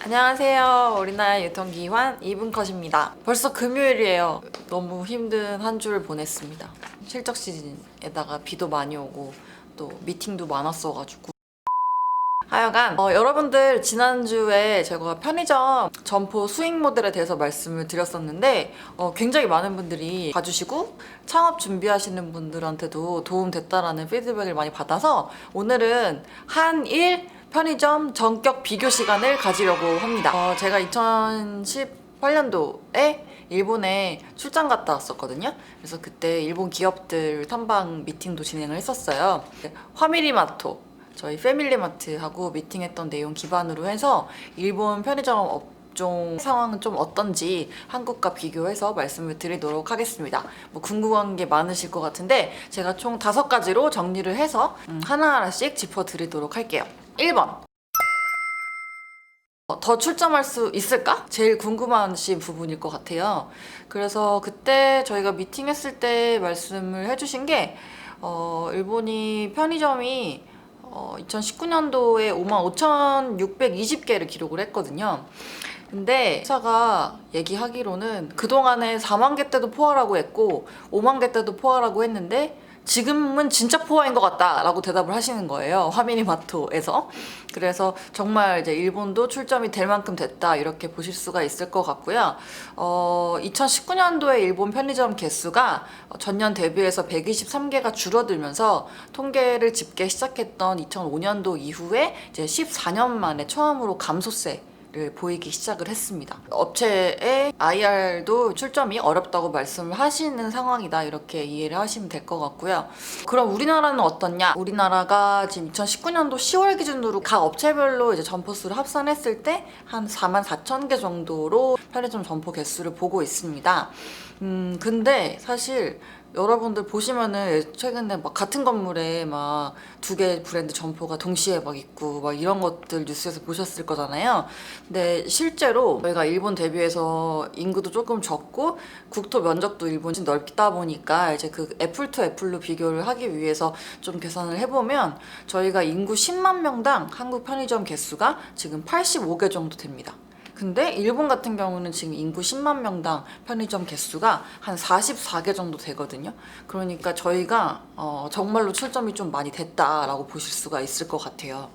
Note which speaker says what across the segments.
Speaker 1: 안녕하세요. 우리나라 유통기환 2분 컷입니다. 벌써 금요일이에요. 너무 힘든 한 주를 보냈습니다. 실적 시즌에다가 비도 많이 오고 또 미팅도 많았어가지고 하여간 여러분들 지난주에 제가 편의점 점포 수익 모델에 대해서 말씀을 드렸었는데 굉장히 많은 분들이 봐주시고 창업 준비하시는 분들한테도 도움됐다라는 피드백을 많이 받아서 오늘은 한일 편의점 전격 비교 시간을 가지려고 합니다. 제가 2018년도에 일본에 출장 갔다 왔었거든요. 그래서 그때 일본 기업들 탐방 미팅도 진행을 했었어요. 화미리마토, 저희 패밀리마트하고 미팅했던 내용 기반으로 해서 일본 편의점 업종 상황은 좀 어떤지 한국과 비교해서 말씀을 드리도록 하겠습니다. 뭐 궁금한 게 많으실 것 같은데 제가 총 5가지로 정리를 해서 하나하나씩 짚어드리도록 할게요. 1번, 더 출점할 수 있을까? 제일 궁금하신 부분일 것 같아요. 그래서 그때 저희가 미팅했을 때 말씀을 해주신 게 일본이 편의점이 2019년도에 55,620개를 기록을 했거든요. 근데 회사가 얘기하기로는 그동안에 4만 개 때도 포화라고 했고 5만 개 때도 포화라고 했는데 지금은 진짜 포화인 것 같다라고 대답을 하시는 거예요. 화미니마토에서. 그래서 정말 이제 일본도 출점이 될 만큼 됐다 이렇게 보실 수가 있을 것 같고요. 2019년도에 일본 편의점 개수가 전년 대비해서 123개가 줄어들면서 통계를 집계 시작했던 2005년도 이후에 이제 14년 만에 처음으로 감소세 를 보이기 시작을 했습니다. 업체의 IR도 출점이 어렵다고 말씀을 하시는 상황이다 이렇게 이해를 하시면 될 것 같고요. 그럼 우리나라는 어떻냐? 우리나라가 지금 2019년도 10월 기준으로 각 업체별로 이제 점포 수를 합산했을 때 한 44,000개 정도로 편의점 점포 개수를 보고 있습니다. 근데 사실 여러분들 보시면은 최근에 막 같은 건물에 막 2개 브랜드 점포가 동시에 막 있고 막 이런 것들 뉴스에서 보셨을 거잖아요. 근데 실제로 저희가 일본 대비해서 인구도 조금 적고 국토 면적도 일본이 넓다 보니까 이제 그 애플 투 애플로 비교를 하기 위해서 좀 계산을 해보면 저희가 인구 10만 명당 한국 편의점 개수가 지금 85개 정도 됩니다. 근데 일본 같은 경우는 지금 인구 10만 명당 편의점 개수가 한 44개 정도 되거든요. 그러니까 저희가 정말로 출점이 좀 많이 됐다라고 보실 수가 있을 것 같아요.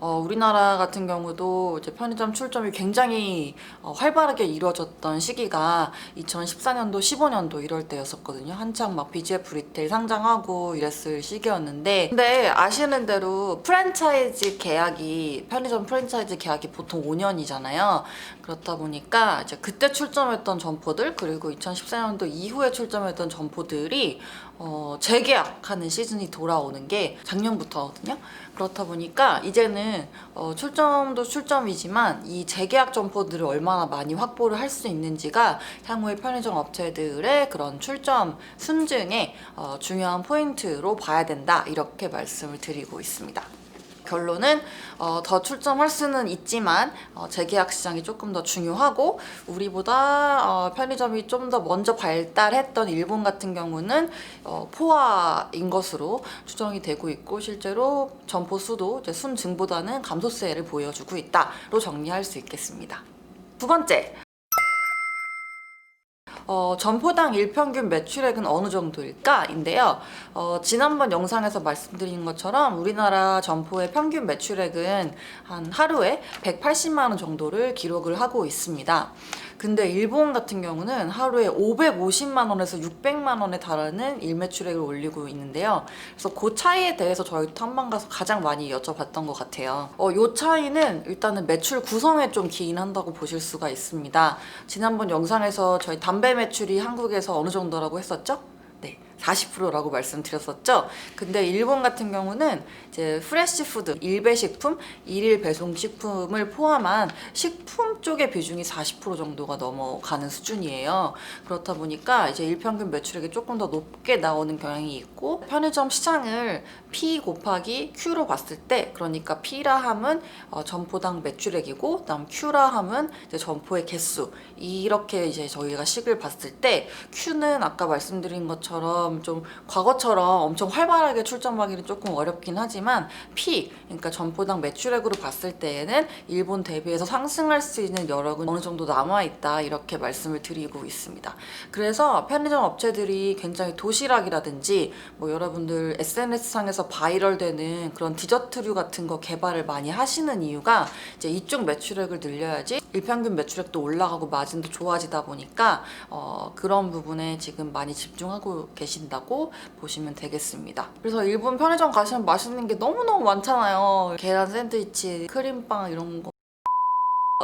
Speaker 1: 우리나라 같은 경우도 이제 편의점 출점이 굉장히 활발하게 이루어졌던 시기가 2014년도, 15년도 이럴 때였었거든요. 한창 막 BGF 리테일 상장하고 이랬을 시기였는데 근데 아시는 대로 프랜차이즈 계약이 편의점 프랜차이즈 계약이 보통 5년이잖아요. 그렇다 보니까 이제 그때 출점했던 점포들 그리고 2014년도 이후에 출점했던 점포들이 재계약하는 시즌이 돌아오는 게 작년부터거든요. 그렇다 보니까 이제는 출점도 출점이지만 이 재계약 점포들을 얼마나 많이 확보를 할 수 있는지가 향후에 편의점 업체들의 그런 출점 순증의 중요한 포인트로 봐야 된다 이렇게 말씀을 드리고 있습니다. 결론은 더 출점할 수는 있지만 재계약 시장이 조금 더 중요하고 우리보다 편의점이 좀 더 먼저 발달했던 일본 같은 경우는 포화인 것으로 추정이 되고 있고 실제로 점포 수도 이제 순증보다는 감소세를 보여주고 있다로 정리할 수 있겠습니다. 2번째, 점포당 일평균 매출액은 어느 정도일까? 인데요. 지난번 영상에서 말씀드린 것처럼 우리나라 점포의 평균 매출액은 한 하루에 180만 원 정도를 기록을 하고 있습니다. 근데 일본 같은 경우는 하루에 550만 원에서 600만 원에 달하는 일매출액을 올리고 있는데요. 그래서 그 차이에 대해서 저희 탐방 가서 가장 많이 여쭤봤던 것 같아요. 이 차이는 일단은 매출 구성에 좀 기인한다고 보실 수가 있습니다. 지난번 영상에서 저희 담배 매출이 한국에서 어느 정도라고 했었죠? 네, 40%라고 말씀드렸었죠. 근데 일본 같은 경우는 이제 프레시푸드, 일배식품, 일일 배송식품을 포함한 식품 쪽의 비중이 40% 정도가 넘어가는 수준이에요. 그렇다 보니까 이제 일평균 매출액이 조금 더 높게 나오는 경향이 있고 편의점 시장을 P 곱하기 Q로 봤을 때, 그러니까 P라 함은 점포당 매출액이고, 그다음 Q라 함은 이제 점포의 개수, 이렇게 이제 저희가 식을 봤을 때 Q는 아까 말씀드린 것처럼 좀 과거처럼 엄청 활발하게 출점하기는 조금 어렵긴 하지만 P, 그러니까 점포당 매출액으로 봤을 때에는 일본 대비해서 상승할 수 있는 여력은 어느 정도 남아있다, 이렇게 말씀을 드리고 있습니다. 그래서 편의점 업체들이 굉장히 도시락이라든지 뭐 여러분들 SNS상에서 바이럴되는 그런 디저트류 같은 거 개발을 많이 하시는 이유가 이제 이쪽 매출액을 늘려야지 일평균 매출액도 올라가고 마진도 좋아지다 보니까 그런 부분에 지금 많이 집중하고 계신다고 보시면 되겠습니다. 그래서 일본 편의점 가시면 맛있는 게 너무너무 많잖아요. 계란 샌드위치, 크림빵 이런 거.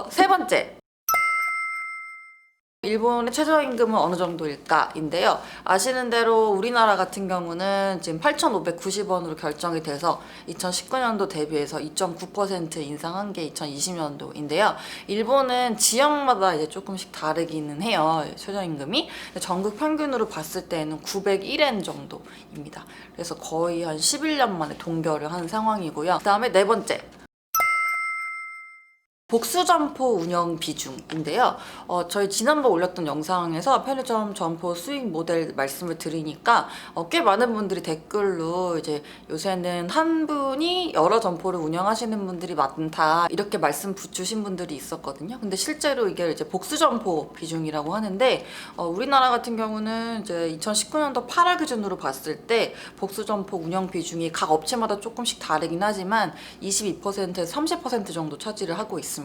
Speaker 1: 세 번째, 일본의 최저임금은 어느 정도일까인데요. 아시는 대로 우리나라 같은 경우는 지금 8,590원으로 결정이 돼서 2019년도 대비해서 2.9% 인상한 게 2020년도인데요. 일본은 지역마다 이제 조금씩 다르기는 해요. 최저임금이. 전국 평균으로 봤을 때는 901엔 정도입니다. 그래서 거의 한 11년 만에 동결을 한 상황이고요. 그 다음에 네 번째, 복수점포 운영 비중인데요. 저희 지난번 올렸던 영상에서 편의점 점포 수익 모델 말씀을 드리니까 꽤 많은 분들이 댓글로 이제 요새는 한 분이 여러 점포를 운영하시는 분들이 많다, 이렇게 말씀 주신 분들이 있었거든요. 근데 실제로 이게 이제 복수점포 비중이라고 하는데 우리나라 같은 경우는 이제 2019년도 8월 기준으로 봤을 때 복수점포 운영 비중이 각 업체마다 조금씩 다르긴 하지만 22%에서 30% 정도 차지를 하고 있습니다.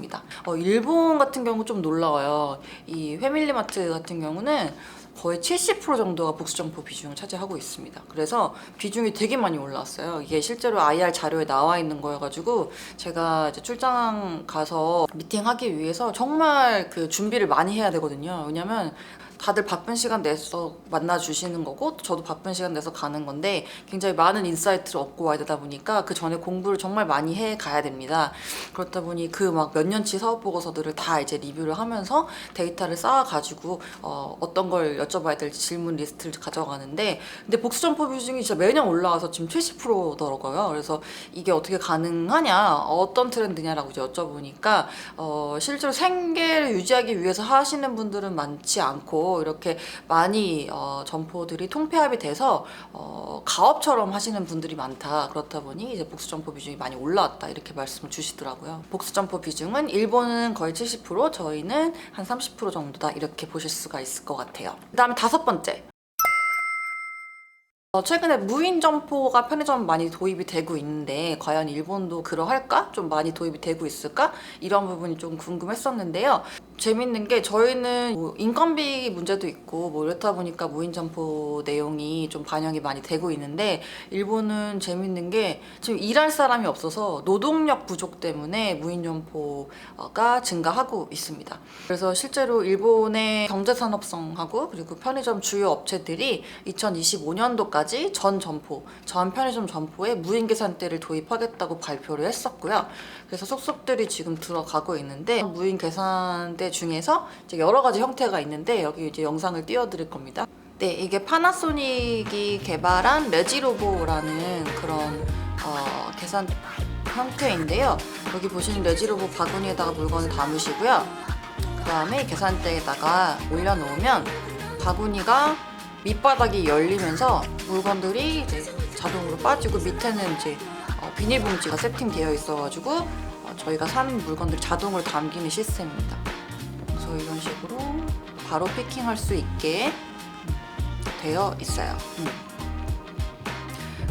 Speaker 1: 일본 같은 경우 좀 놀라워요. 이 패밀리마트 같은 경우는 거의 70% 정도가 복수점포 비중을 차지하고 있습니다. 그래서 비중이 되게 많이 올라왔어요. 이게 실제로 IR 자료에 나와 있는 거여가지고 제가 이제 출장 가서 미팅하기 위해서 정말 그 준비를 많이 해야 되거든요. 왜냐면 다들 바쁜 시간 내서 만나주시는 거고 또 저도 바쁜 시간 내서 가는 건데 굉장히 많은 인사이트를 얻고 와야 되다 보니까 그 전에 공부를 정말 많이 해 가야 됩니다. 그렇다 보니 그 막 몇 년치 사업 보고서들을 다 이제 리뷰를 하면서 데이터를 쌓아가지고 어떤 걸 여쭤봐야 될지 질문 리스트를 가져가는데, 근데 복수점포 비중이 진짜 매년 올라와서 지금 70%더라고요. 그래서 이게 어떻게 가능하냐, 어떤 트렌드냐라고 이제 여쭤보니까 실제로 생계를 유지하기 위해서 하시는 분들은 많지 않고 이렇게 많이 점포들이 통폐합이 돼서 가업처럼 하시는 분들이 많다. 그렇다 보니 이제 복수점포 비중이 많이 올라왔다, 이렇게 말씀을 주시더라고요. 복수점포 비중은 일본은 거의 70%, 저희는 한 30% 정도다, 이렇게 보실 수가 있을 것 같아요. 그 다음에 다섯 번째, 최근에 무인 점포가 편의점 많이 도입이 되고 있는데 과연 일본도 그러할까? 좀 많이 도입이 되고 있을까? 이런 부분이 좀 궁금했었는데요. 재밌는 게 저희는 뭐 인건비 문제도 있고 뭐 이렇다 보니까 무인 점포 내용이 좀 반영이 많이 되고 있는데, 일본은 재밌는 게 지금 일할 사람이 없어서 노동력 부족 때문에 무인 점포가 증가하고 있습니다. 그래서 실제로 일본의 경제산업성하고 그리고 편의점 주요 업체들이 2025년도까지 전 편의점 점포에 무인 계산대를 도입하겠다고 발표를 했었고요. 그래서 속속들이 지금 들어가고 있는데, 무인 계산대 중에서 이제 여러 가지 형태가 있는데 여기 이제 영상을 띄워드릴 겁니다. 네, 이게 파나소닉이 개발한 레지로보라는 그런 계산 형태인데요. 여기 보시는 레지로보 바구니에다가 물건을 담으시고요. 그 다음에 계산대에다가 올려놓으면 바구니가 밑바닥이 열리면서 물건들이 이제 자동으로 빠지고, 밑에는 이제 비닐봉지가 세팅되어 있어가지고 저희가 산 물건들 자동으로 담기는 시스템입니다. 그래서 이런 식으로 바로 피킹할 수 있게 되어 있어요.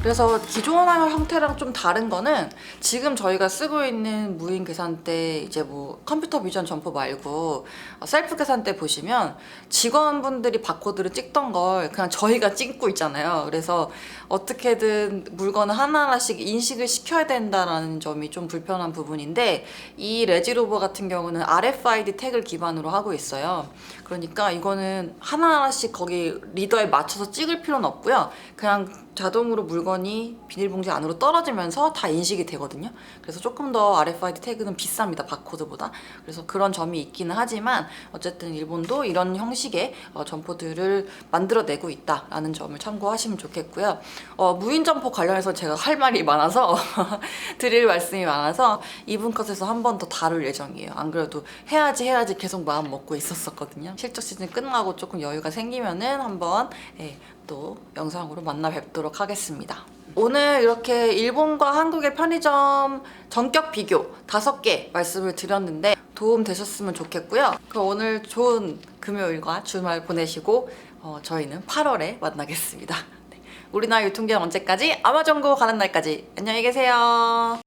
Speaker 1: 그래서 기존 형태랑 좀 다른 거는 지금 저희가 쓰고 있는 무인 계산대, 이제 뭐 컴퓨터 비전 점포 말고 셀프 계산대 보시면 직원분들이 바코드를 찍던 걸 그냥 저희가 찍고 있잖아요. 그래서 어떻게든 물건을 하나하나씩 인식을 시켜야 된다는 점이 좀 불편한 부분인데, 이 레지로버 같은 경우는 RFID 태그를 기반으로 하고 있어요. 그러니까 이거는 하나하나씩 거기 리더에 맞춰서 찍을 필요는 없고요. 그냥 자동으로 물건이 비닐봉지 안으로 떨어지면서 다 인식이 되거든요. 그래서 조금 더 RFID 태그는 비쌉니다, 바코드보다. 그래서 그런 점이 있기는 하지만 어쨌든 일본도 이런 형식의 점포들을 만들어내고 있다라는 점을 참고하시면 좋겠고요. 무인 점포 관련해서 제가 할 말이 많아서 드릴 말씀이 많아서 이분 컷에서 한 번 더 다룰 예정이에요. 안 그래도 해야지 계속 마음 먹고 있었거든요. 실적 시즌 끝나고 조금 여유가 생기면은 한번 또 영상으로 만나 뵙도록 하겠습니다. 오늘 이렇게 일본과 한국의 편의점 전격 비교 5개 말씀을 드렸는데 도움 되셨으면 좋겠고요. 그럼 오늘 좋은 금요일과 주말 보내시고 저희는 8월에 만나겠습니다. 우리나라 유통기한 언제까지? 아마존고 가는 날까지. 안녕히 계세요.